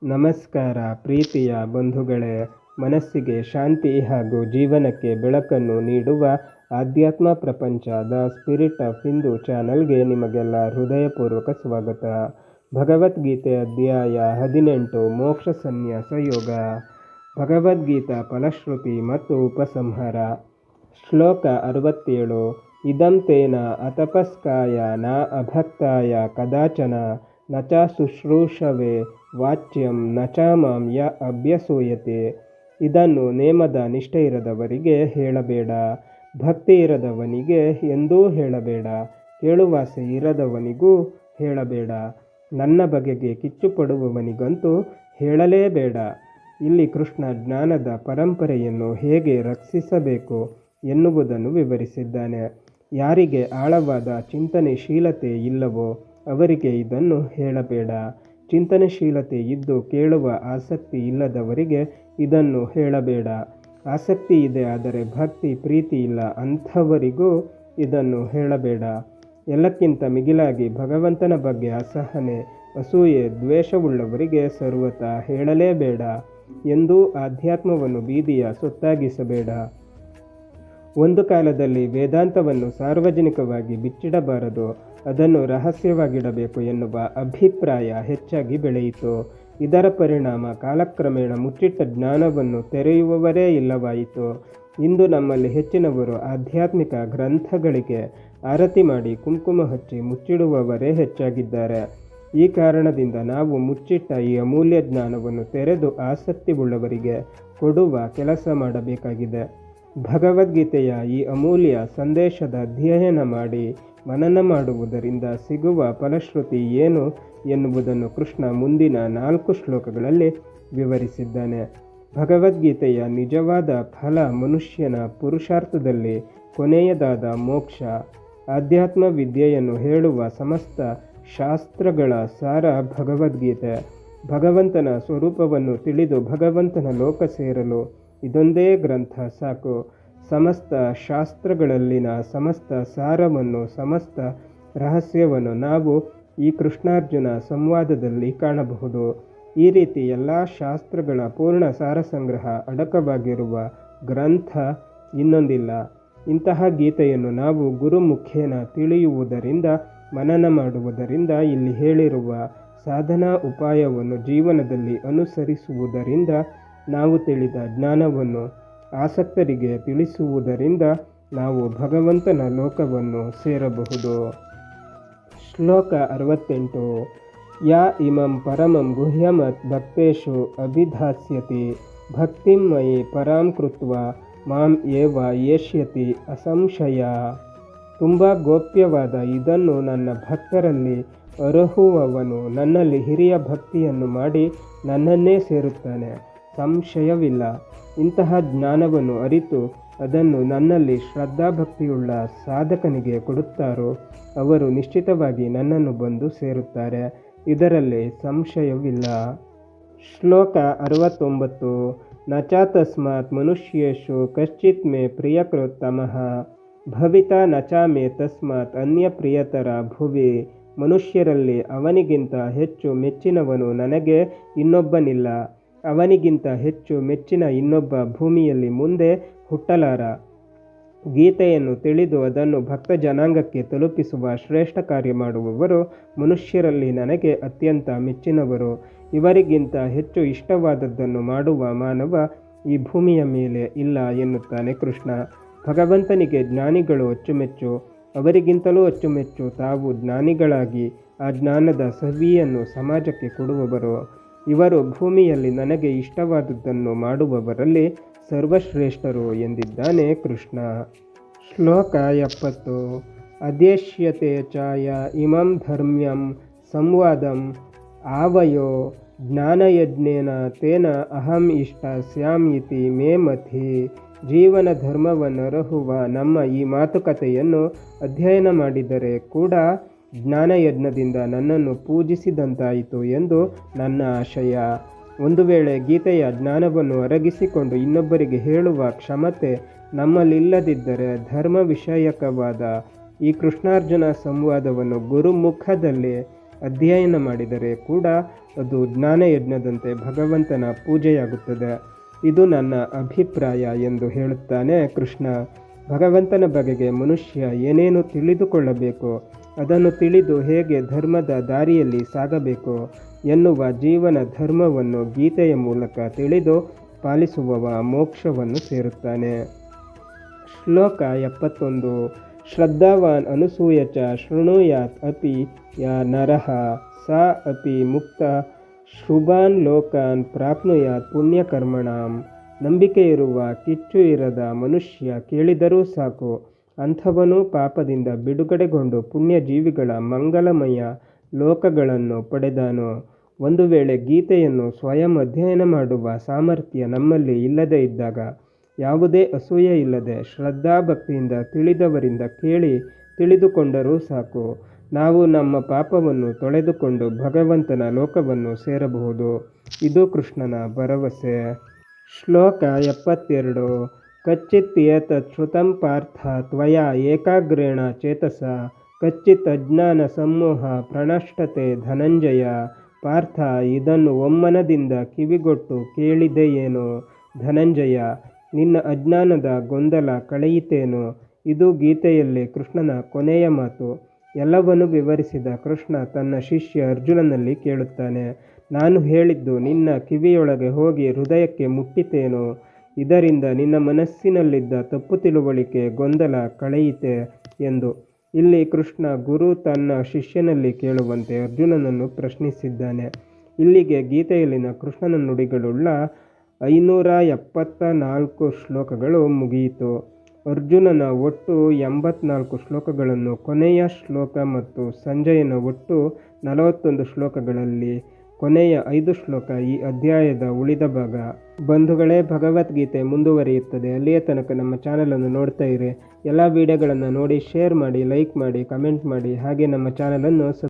ನಮಸ್ಕಾರ ಪ್ರೀತಿಯ ಬಂಧುಗಳೇ, ಮನಸ್ಸಿಗೆ ಶಾಂತಿ ಹಾಗೂ ಜೀವನಕ್ಕೆ ಬೆಳಕನ್ನು ನೀಡುವ ಆಧ್ಯಾತ್ಮ ಪ್ರಪಂಚ ದ ಸ್ಪಿರಿಟ್ ಆಫ್ ಹಿಂದೂ ಚಾನಲ್ಗೆ ನಿಮಗೆಲ್ಲ ಹೃದಯಪೂರ್ವಕ ಸ್ವಾಗತ. ಭಗವದ್ಗೀತೆ ಅಧ್ಯಾಯ 18 ಮೋಕ್ಷ ಸನ್ಯಾಸ ಯೋಗ. ಭಗವದ್ಗೀತಾ ಫಲಶ್ರುತಿ ಮತ್ತು ಉಪಸಂಹಾರ. ಶ್ಲೋಕ 67. ಇದಂ ತೇನ ಅತಪಸ್ಕಾಯ ನ ಅಭಕ್ತಾಯ ಕದಾಚನ ನ ಚ ಶುಶ್ರೂಷವೇ ವಾಚ್ಯಂ ನ ಚ ಮಾಂ ಯ ಅಭ್ಯಸೂಯತೆ. ಇದನ್ನು ನೇಮದ ನಿಷ್ಠೆ ಇರದವರಿಗೆ ಹೇಳಬೇಡ, ಭಕ್ತಿ ಇರದವನಿಗೆ ಎಂದೂ ಹೇಳಬೇಡ, ಕೇಳುವಾಸೆ ಇರದವನಿಗೂ ಹೇಳಬೇಡ, ನನ್ನ ಬಗೆಗೆ ಕಿಚ್ಚುಪಡುವವನಿಗಂತೂ ಹೇಳಲೇಬೇಡ. ಇಲ್ಲಿ ಕೃಷ್ಣ ಜ್ಞಾನದ ಪರಂಪರೆಯನ್ನು ಹೇಗೆ ರಕ್ಷಿಸಬೇಕು ಎನ್ನುವುದನ್ನು ವಿವರಿಸಿದ್ದಾನೆ. ಯಾರಿಗೆ ಆಳವಾದ ಚಿಂತನೆಶೀಲತೆ ಇಲ್ಲವೋ ಅವರಿಗೆ ಇದನ್ನು ಹೇಳಬೇಡ. ಚಿಂತನಶೀಲತೆ ಇದ್ದು ಕೇಳುವ ಆಸಕ್ತಿ ಇಲ್ಲದವರಿಗೆ ಇದನ್ನು ಹೇಳಬೇಡ. ಆಸಕ್ತಿ ಇದೆ ಆದರೆ ಭಕ್ತಿ ಪ್ರೀತಿ ಇಲ್ಲ ಅಂಥವರಿಗೂ ಇದನ್ನು ಹೇಳಬೇಡ. ಎಲ್ಲಕ್ಕಿಂತ ಮಿಗಿಲಾಗಿ ಭಗವಂತನ ಬಗ್ಗೆ ಅಸಹನೆ, ಅಸೂಯೆ, ದ್ವೇಷವುಳ್ಳವರಿಗೆ ಸರ್ವತಾ ಹೇಳಲೇಬೇಡ. ಎಂದೂ ಆಧ್ಯಾತ್ಮವನ್ನು ಬೀದಿಯ ಸೊತ್ತಾಗಿಸಬೇಡ. ಒಂದು ಕಾಲದಲ್ಲಿ ವೇದಾಂತವನ್ನು ಸಾರ್ವಜನಿಕವಾಗಿ ಬಿಚ್ಚಿಡಬಾರದು, ಅದನ್ನು ರಹಸ್ಯವಾಗಿಡಬೇಕು ಎನ್ನುವ ಅಭಿಪ್ರಾಯ ಹೆಚ್ಚಾಗಿ ಬೆಳೆಯಿತು. ಇದರ ಪರಿಣಾಮ ಕಾಲಕ್ರಮೇಣ ಮುಚ್ಚಿಟ್ಟ ಜ್ಞಾನವನ್ನು ತೆರೆಯುವವರೇ ಇಲ್ಲವಾಯಿತು. ಇಂದು ನಮ್ಮಲ್ಲಿ ಹೆಚ್ಚಿನವರು ಆಧ್ಯಾತ್ಮಿಕ ಗ್ರಂಥಗಳಿಗೆ ಆರತಿ ಮಾಡಿ ಕುಂಕುಮ ಹಚ್ಚಿ ಮುಚ್ಚಿಡುವವರೇ ಹೆಚ್ಚಾಗಿದ್ದಾರೆ. ಈ ಕಾರಣದಿಂದ ನಾವು ಮುಚ್ಚಿಟ್ಟ ಈ ಅಮೂಲ್ಯ ಜ್ಞಾನವನ್ನು ತೆರೆದು ಆಸಕ್ತಿ ಉಳ್ಳವರಿಗೆ ಕೊಡುವ ಕೆಲಸ ಮಾಡಬೇಕಾಗಿದೆ. ಭಗವದ್ಗೀತೆಯ ಈ ಅಮೂಲ್ಯ ಸಂದೇಶದ ಅಧ್ಯಯನ ಮಾಡಿ ಮನನ ಮಾಡುವುದರಿಂದ ಸಿಗುವ ಫಲಶ್ರುತಿ ಏನು ಎನ್ನುವುದನ್ನು ಕೃಷ್ಣ ಮುಂದಿನ 4 ಶ್ಲೋಕಗಳಲ್ಲಿ ವಿವರಿಸಿದ್ದಾನೆ. ಭಗವದ್ಗೀತೆಯ ನಿಜವಾದ ಫಲ ಮನುಷ್ಯನ ಪುರುಷಾರ್ಥದಲ್ಲಿ ಕೊನೆಯದಾದ ಮೋಕ್ಷ. ಆಧ್ಯಾತ್ಮ ವಿದ್ಯೆಯನ್ನು ಹೇಳುವ ಸಮಸ್ತ ಶಾಸ್ತ್ರಗಳ ಸಾರ ಭಗವದ್ಗೀತೆ. ಭಗವಂತನ ಸ್ವರೂಪವನ್ನು ತಿಳಿದು ಭಗವಂತನ ಲೋಕ ಸೇರಲು ಇದೊಂದೇ ಗ್ರಂಥ ಸಾಕು. ಸಮಸ್ತ ಶಾಸ್ತ್ರಗಳಲ್ಲಿನ ಸಮಸ್ತ ಸಾರವನ್ನು, ಸಮಸ್ತ ರಹಸ್ಯವನ್ನು ನಾವು ಈ ಕೃಷ್ಣಾರ್ಜುನ ಸಂವಾದದಲ್ಲಿ ಕಾಣಬಹುದು. ಈ ರೀತಿ ಎಲ್ಲ ಶಾಸ್ತ್ರಗಳ ಪೂರ್ಣ ಸಾರಸಂಗ್ರಹ ಅಡಕವಾಗಿರುವ ಗ್ರಂಥ ಇನ್ನೊಂದಿಲ್ಲ. ಇಂತಹ ಗೀತೆಯನ್ನು ನಾವು ಗುರುಮುಖೇನ ತಿಳಿಯುವುದರಿಂದ, ಮನನ ಮಾಡುವುದರಿಂದ, ಇಲ್ಲಿ ಹೇಳಿರುವ ಸಾಧನಾ ಉಪಾಯವನ್ನು ಜೀವನದಲ್ಲಿ ಅನುಸರಿಸುವುದರಿಂದ, ನಾವು ತಿಳಿದ ಜ್ಞಾನವನ್ನು ಆಸಕ್ತರಿಗೆ ತಿಳಿಸುವುದರಿಂದ ನಾವು ಭಗವಂತನ ಲೋಕವನ್ನು ಸೇರಬಹುದು. ಶ್ಲೋಕ 68. ಯಾ ಇಮಂ ಪರಮಂ ಗುಹ್ಯಮತ್ ಭಕ್ತೇಷು ಅಭಿಧಾಸ್ಯತಿ ಭಕ್ತಿಂ ಮಯಿ ಪರಾಂ ಕೃತ್ವಾ ಮಾಂ ಏವ ಯೇಷ್ಯತಿ ಅಸಂಶಯ. ತುಂಬ ಗೋಪ್ಯವಾದ ಇದನ್ನು ನನ್ನ ಭಕ್ತರಲ್ಲಿ ಅರ್ಹುವವನು ನನ್ನಲ್ಲಿ ಹಿರಿಯ ಭಕ್ತಿಯನ್ನು ಮಾಡಿ ನನ್ನನ್ನೇ ಸೇರುತ್ತಾನೆ, ಸಂಶಯವಿಲ್ಲ. ಇಂತಹ ಜ್ಞಾನವನ್ನು ಅರಿತು ಅದನ್ನು ನನ್ನಲ್ಲಿ ಶ್ರದ್ಧಾಭಕ್ತಿಯುಳ್ಳ ಸಾಧಕನಿಗೆ ಕೊಡುತ್ತಾರೋ ಅವರು ನಿಶ್ಚಿತವಾಗಿ ನನ್ನನ್ನು ಬಂದು ಸೇರುತ್ತಾರೆ, ಇದರಲ್ಲಿ ಸಂಶಯವಿಲ್ಲ. ಶ್ಲೋಕ 69. ನ ಚ ತಸ್ಮಾತ್ ಮನುಷ್ಯೇಷು ಕಶ್ಚಿತ್ ಮೇ ಪ್ರಿಯಕೃತ್ತಮಃ ಭವಿತಾ ನ ಚ ಮೇ ತಸ್ಮಾತ್ ಅನ್ಯ ಪ್ರಿಯತರ ಭುವಿ. ಮನುಷ್ಯರಲ್ಲಿ ಅವನಿಗಿಂತ ಹೆಚ್ಚು ಮೆಚ್ಚಿನವನು ನನಗೆ ಇನ್ನೊಬ್ಬನಿಲ್ಲ, ಅವನಿಗಿಂತ ಹೆಚ್ಚು ಮೆಚ್ಚಿನ ಇನ್ನೊಬ್ಬ ಭೂಮಿಯಲ್ಲಿ ಮುಂದೆ ಹುಟ್ಟಲಾರ. ಗೀತೆಯನ್ನು ತಿಳಿದು ಅದನ್ನು ಭಕ್ತ ಜನಾಂಗಕ್ಕೆ ತಲುಪಿಸುವ ಶ್ರೇಷ್ಠ ಕಾರ್ಯ ಮಾಡುವವರು ಮನುಷ್ಯರಲ್ಲಿ ನನಗೆ ಅತ್ಯಂತ ಮೆಚ್ಚಿನವರು. ಇವರಿಗಿಂತ ಹೆಚ್ಚು ಇಷ್ಟವಾದದ್ದನ್ನು ಮಾಡುವ ಮಾನವ ಈ ಭೂಮಿಯ ಮೇಲೆ ಇಲ್ಲ ಎನ್ನುತ್ತಾನೆ ಕೃಷ್ಣ. ಭಗವಂತನಿಗೆ ಜ್ಞಾನಿಗಳು ಅಚ್ಚುಮೆಚ್ಚು, ಅವರಿಗಿಂತಲೂ ಅಚ್ಚುಮೆಚ್ಚು ತಾವು ಜ್ಞಾನಿಗಳಾಗಿ ಆ ಜ್ಞಾನದ ಸವಿಯನ್ನು ಸಮಾಜಕ್ಕೆ ಕೊಡುವವರು. ಇವರು ಭೂಮಿಯಲ್ಲಿ ನನಗೆ ಇಷ್ಟವಾದದ್ದನ್ನು ಮಾಡುವವರಲ್ಲಿ ಸರ್ವಶ್ರೇಷ್ಠರು ಎಂದಿದ್ದಾನೆ ಕೃಷ್ಣ. ಶ್ಲೋಕ 70. ಅದೇಶ್ಯತೆ ಚಾಯ ಇಮಂ ಧರ್ಮ್ಯಂ ಸಂವಾದಂ ಆವಯೋ ಜ್ಞಾನಯಜ್ಞೇನ ತೇನ ಅಹಂ ಇಷ್ಟ ಸ್ಯಾಮ್ ಇತಿ ಮೇ ಮತಿ. ಜೀವನ ಧರ್ಮವನ್ನರಹುವ ನಮ್ಮ ಈ ಮಾತುಕತೆಯನ್ನು ಅಧ್ಯಯನ ಮಾಡಿದರೆ ಕೂಡ ಜ್ಞಾನಯಜ್ಞದಿಂದ ನನ್ನನ್ನು ಪೂಜಿಸಿದಂತಾಯಿತು ಎಂದು ನನ್ನ ಆಶಯ. ಒಂದು ವೇಳೆ ಗೀತೆಯ ಜ್ಞಾನವನ್ನು ಅರಗಿಸಿಕೊಂಡು ಇನ್ನೊಬ್ಬರಿಗೆ ಹೇಳುವ ಕ್ಷಮತೆ ನಮ್ಮಲ್ಲಿಲ್ಲದಿದ್ದರೆ ಧರ್ಮ ವಿಷಯಕವಾದ ಈ ಕೃಷ್ಣಾರ್ಜುನ ಸಂವಾದವನ್ನು ಗುರುಮುಖದಲ್ಲಿ ಅಧ್ಯಯನ ಮಾಡಿದರೆ ಕೂಡ ಅದು ಜ್ಞಾನಯಜ್ಞದಂತೆ ಭಗವಂತನ ಪೂಜೆಯಾಗುತ್ತದೆ. ಇದು ನನ್ನ ಅಭಿಪ್ರಾಯ ಎಂದು ಹೇಳುತ್ತಾನೆ ಕೃಷ್ಣ. ಭಗವಂತನ ಬಗೆಗೆ ಮನುಷ್ಯ ಏನೇನು ತಿಳಿದುಕೊಳ್ಳಬೇಕು, ಅದನ್ನು ತಿಳಿದು ಹೇಗೆ ಧರ್ಮದ ದಾರಿಯಲ್ಲಿ ಸಾಗಬೇಕು ಎನ್ನುವ ಜೀವನ ಧರ್ಮವನ್ನು ಗೀತೆಯ ಮೂಲಕ ತಿಳಿದು ಪಾಲಿಸುವವ ಮೋಕ್ಷವನ್ನು ಸೇರುತ್ತಾನೆ. ಶ್ಲೋಕ 71. ಶ್ರದ್ಧಾವಾನ್ ಅನುಸೂಯ ಚ ಶೃಣುಯಾತ್ ಅಪಿ ಯಾ ನರಃ ಸಾ ಅಪಿ ಮುಕ್ತ ಶುಭಾನ್ ಲೋಕಾನ್ ಪ್ರಾಪ್ನುಯಾತ್ ಪುಣ್ಯಕರ್ಮಣಾಂ. ನಂಬಿಕೆ ಇರುವ ಕಿಚ್ಚು ಇರದ ಮನುಷ್ಯ ಕೇಳಿದರೂ ಸಾಕು, ಅಂಥವನು ಪಾಪದಿಂದ ಬಿಡುಗಡೆಗೊಂಡು ಪುಣ್ಯಜೀವಿಗಳ ಮಂಗಲಮಯ ಲೋಕಗಳನ್ನು ಪಡೆದಾನು. ಒಂದು ವೇಳೆ ಗೀತೆಯನ್ನು ಸ್ವಯಂ ಅಧ್ಯಯನ ಮಾಡುವ ಸಾಮರ್ಥ್ಯ ನಮ್ಮಲ್ಲಿ ಇಲ್ಲದೇ ಇದ್ದಾಗ, ಯಾವುದೇ ಅಸೂಯೆ ಇಲ್ಲದೆ ಶ್ರದ್ಧಾಭಕ್ತಿಯಿಂದ ತಿಳಿದವರಿಂದ ಕೇಳಿ ತಿಳಿದುಕೊಂಡರೂ ಸಾಕು, ನಾವು ನಮ್ಮ ಪಾಪವನ್ನು ತೊಳೆದುಕೊಂಡು ಭಗವಂತನ ಲೋಕವನ್ನು ಸೇರಬಹುದು. ಇದು ಕೃಷ್ಣನ ಭರವಸೆ. ಶ್ಲೋಕ 72. ಕಚ್ಚಿತ್ ಏತತ್ ಶ್ರುತಂ ಪಾರ್ಥ ತ್ವಯಾ ಏಕಾಗ್ರೇಣ ಚೇತಸ ಕಚ್ಚಿತ್ ಅಜ್ಞಾನ ಸಮೂಹ ಪ್ರಣಷ್ಟತೆ ಧನಂಜಯ. ಪಾರ್ಥ, ಇದನ್ನು ಒಮ್ಮನದಿಂದ ಕಿವಿಗೊಟ್ಟು ಕೇಳಿದೆಯೇನೋ ಧನಂಜಯ, ನಿನ್ನ ಅಜ್ಞಾನದ ಗೊಂದಲ ಕಳೆಯಿತೇನೋ. ಇದು ಗೀತೆಯಲ್ಲಿ ಕೃಷ್ಣನ ಕೊನೆಯ ಮಾತು. ಎಲ್ಲವನ್ನೂ ವಿವರಿಸಿದ ಕೃಷ್ಣ ತನ್ನ ಶಿಷ್ಯ ಅರ್ಜುನನಲ್ಲಿ ಕೇಳುತ್ತಾನೆ, ನಾನು ಹೇಳಿದ್ದು ನಿನ್ನ ಕಿವಿಯೊಳಗೆ ಹೋಗಿ ಹೃದಯಕ್ಕೆ ಮುಟ್ಟಿತೇನೋ? ಇದರಿಂದ ನಿನ್ನ ಮನಸ್ಸಿನಲ್ಲಿದ್ದ ತಪ್ಪು ತಿಳುವಳಿಕೆ ಗೊಂದಲ ಕಳೆಯಿತೆ ಎಂದು. ಇಲ್ಲಿ ಕೃಷ್ಣ ಗುರು ತನ್ನ ಶಿಷ್ಯನಲ್ಲಿ ಕೇಳುವಂತೆ ಅರ್ಜುನನನ್ನು ಪ್ರಶ್ನಿಸಿದ್ದಾನೆ. ಇಲ್ಲಿಗೆ ಗೀತೆಯಲ್ಲಿನ ಕೃಷ್ಣನ ನುಡಿಗಳುಳ್ಳ 574 ಶ್ಲೋಕಗಳು ಮುಗಿಯಿತು. ಅರ್ಜುನನ ಒಟ್ಟು 84 ಶ್ಲೋಕಗಳನ್ನು ಕೊನೆಯ ಶ್ಲೋಕ ಮತ್ತು ಸಂಜಯನ ಒಟ್ಟು 41 ಶ್ಲೋಕಗಳಲ್ಲಿ ಕೊನೆಯ 5 ಶ್ಲೋಕ ಈ ಅಧ್ಯಾಯದ ಉಳಿದ ಭಾಗ. ಬಂಧುಗಳೇ, ಭಗವದ್ಗೀತೆ ಮುಂದುವರಿಯುತ್ತದೆ. ಅಲ್ಲಿಯ ತನಕ ನಮ್ಮ ಚಾನಲನ್ನು ನೋಡ್ತಾ ಇರಿ. ಎಲ್ಲ ವಿಡಿಯೋಗಳನ್ನು ನೋಡಿ ಶೇರ್ ಮಾಡಿ, ಲೈಕ್ ಮಾಡಿ, ಕಮೆಂಟ್ ಮಾಡಿ. ಹಾಗೆ ನಮ್ಮ ಚಾನಲನ್ನು